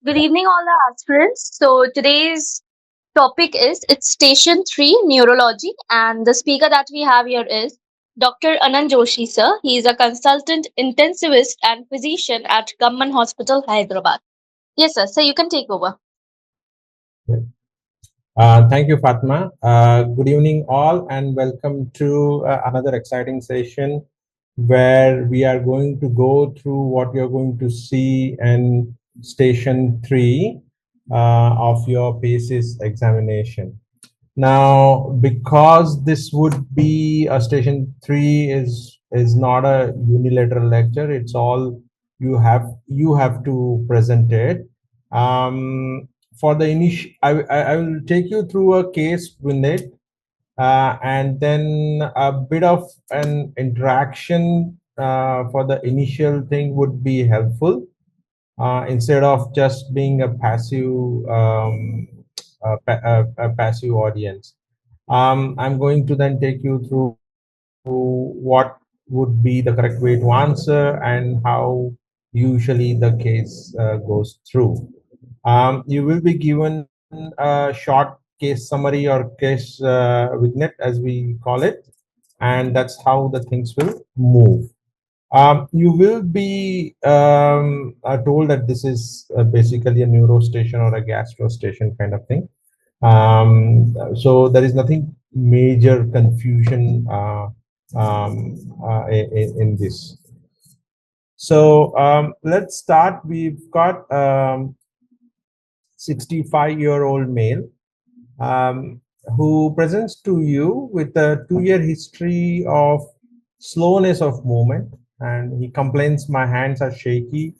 Good evening, all the aspirants. So today's topic is it's Station 3 Neurology, and the speaker that we have here is Dr. Anand Joshi, sir. He is a consultant intensivist and physician at Government Hospital, Hyderabad. Yes, sir. So you can take over. Thank you, Fatma. Good evening, all, and welcome to another exciting session where we are going to go through what you're going to see in Station 3 of your PACES examination. Now, because this would be a Station 3 is not a unilateral lecture, it's all you have to present it. For the initial, I will take you through a case with it, and then a bit of an interaction for the initial thing would be helpful, instead of just being a a passive audience. I'm going to then take you through what would be the correct way to answer and how usually the case goes through. You will be given a short case summary or case vignette, as we call it, and that's how the things will move. You will be told that this is basically a neuro station or a gastro station kind of thing. So there is nothing major confusion in this. So let's start. We've got 65-year-old male who presents to you with a 2-year history of slowness of movement, and he complains my hands are shaky,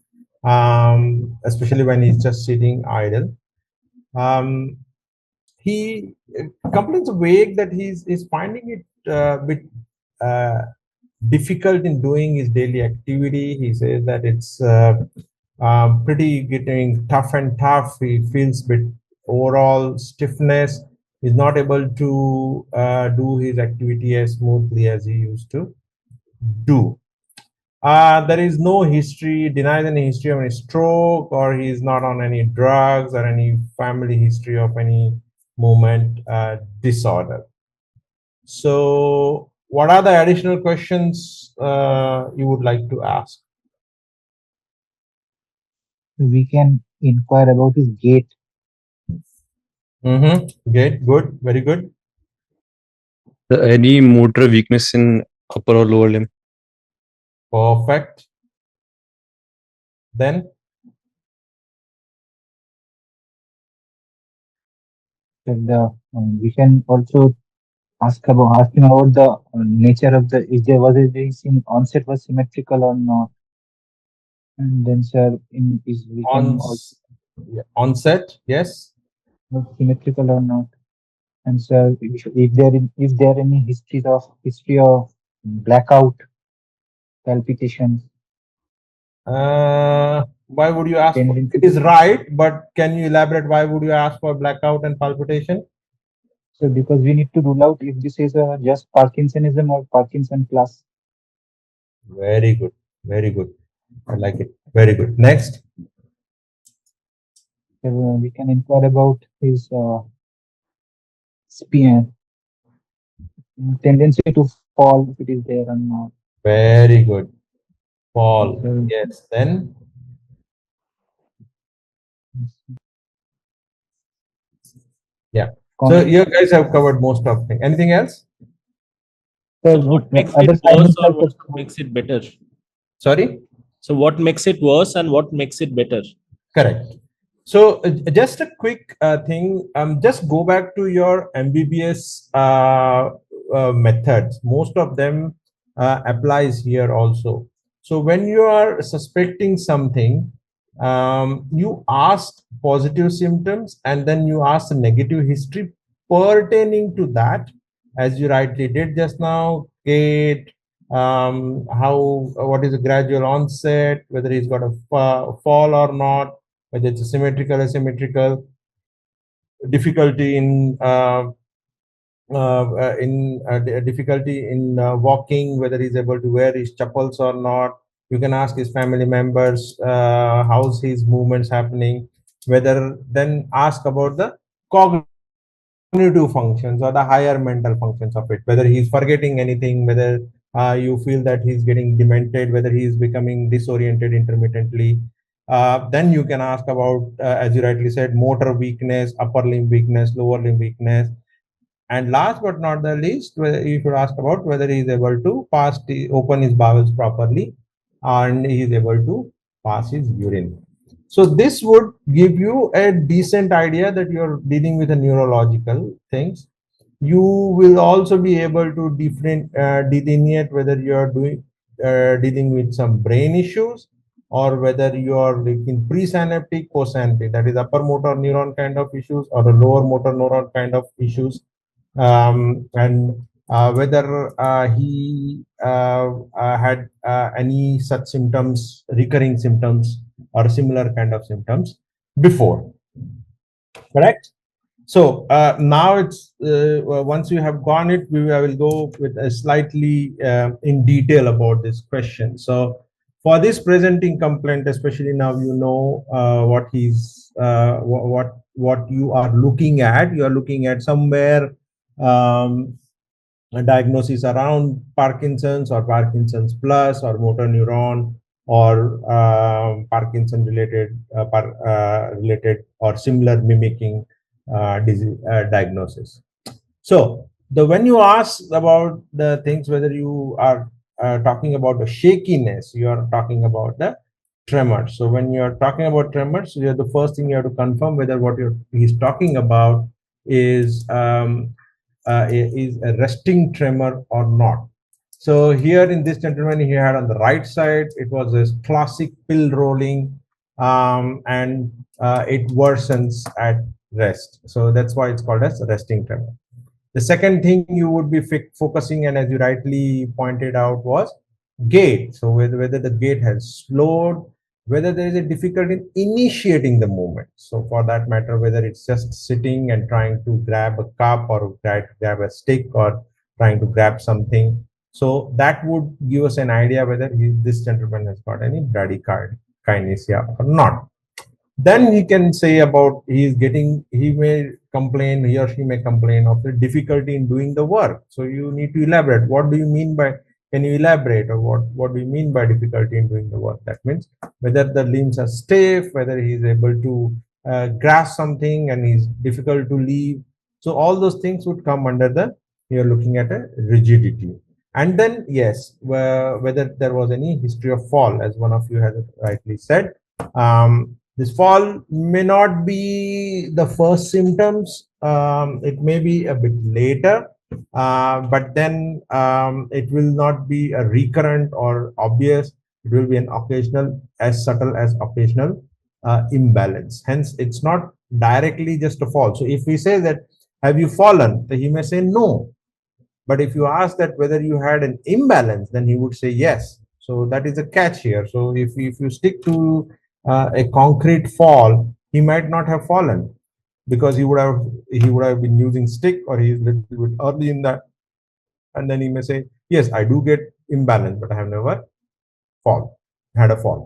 especially when he's just sitting idle. He complains vague that he's finding it a bit difficult in doing his daily activity. He says that it's pretty getting tough and tough. He feels bit overall stiffness. He's not able to do his activity as smoothly as he used to do. There is no history, denies any history of any stroke, or he is not on any drugs or any family history of any movement disorder. So, what are the additional questions you would like to ask? We can inquire about his gait. Gait, good, very good. Any motor weakness in upper or lower limb? Perfect. Then? We can also ask him about the nature of the, if there was a in onset was symmetrical or not. And then, sir, we can also onset, yes. Symmetrical or not. And sir, if there any history of blackout palpitations. Why would you ask? It is right, but can you elaborate? Why would you ask for blackout and palpitation? So because we need to rule out if this is just Parkinsonism or Parkinson plus. Very good, very good. I like it. Very good. Next. We can inquire about his tendency to fall, if it is there or not. Very good. Fall. Yes. Then. Yeah. So you guys have covered most of things. Anything else? So what makes it worse or what makes it better? Sorry? So what makes it worse and what makes it better? Correct. So just a quick thing, just go back to your MBBS methods. Most of them applies here also. So when you are suspecting something, you ask positive symptoms and then you ask the negative history pertaining to that, as you rightly did just now. Gait, what is the gradual onset, whether he's got a fall or not, whether it's a symmetrical, asymmetrical, difficulty in difficulty in walking, whether he's able to wear his chappals or not. You can ask his family members how's his movements happening. Then ask about the cognitive functions or the higher mental functions of it, whether he's forgetting anything, whether you feel that he's getting demented, whether he's becoming disoriented intermittently. Then you can ask about, as you rightly said, motor weakness, upper limb weakness, lower limb weakness. And last but not the least, you should ask about whether he is able to open his bowels properly and he is able to pass his urine. So this would give you a decent idea that you're dealing with a neurological things. You will also be able to delineate whether you are dealing with some brain issues or whether you are in presynaptic, postsynaptic, that is upper motor neuron kind of issues or a lower motor neuron kind of issues, and whether he had any such symptoms, recurring symptoms or similar kind of symptoms before. Correct? So now it's once you have gone it, I will go with a slightly in detail about this question. So for this presenting complaint, especially now you know what you are looking at. You are looking at somewhere a diagnosis around Parkinson's or Parkinson's plus or motor neuron or Parkinson related or similar mimicking disease diagnosis. So when you ask about the things, whether you are talking about the shakiness, you are talking about the tremors. So when you are talking about tremors, the first thing you have to confirm whether what he's talking about is a resting tremor or not. So here in this gentleman, he had on the right side, it was a classic pill rolling, and it worsens at rest. So that's why it's called as resting tremor. The second thing you would be focusing, and as you rightly pointed out, was gait. So whether the gait has slowed, whether there is a difficulty in initiating the movement. So for that matter, whether it's just sitting and trying to grab a cup or grab a stick or trying to grab something. So that would give us an idea whether this gentleman has got any bradykinesia or not. Then he can say about he or she may complain of the difficulty in doing the work. So you need to elaborate. What do you mean by, can you elaborate, or what do you mean by difficulty in doing the work? That means whether the limbs are stiff, whether he is able to grasp something and he's difficult to leave. So all those things would come under you're looking at a rigidity. And then, yes, whether there was any history of fall, as one of you has rightly said. This fall may not be the first symptoms. It may be a bit later, but then it will not be a recurrent or obvious. It will be an occasional, as subtle as occasional imbalance. Hence, it's not directly just a fall. So if we say that, have you fallen? He may say no. But if you ask that whether you had an imbalance, then he would say yes. So that is a catch here. So if you stick to a concrete fall, he might not have fallen because he would have been using stick, or he is a little bit early in that, and then he may say, yes, I do get imbalance, but I have never had a fall.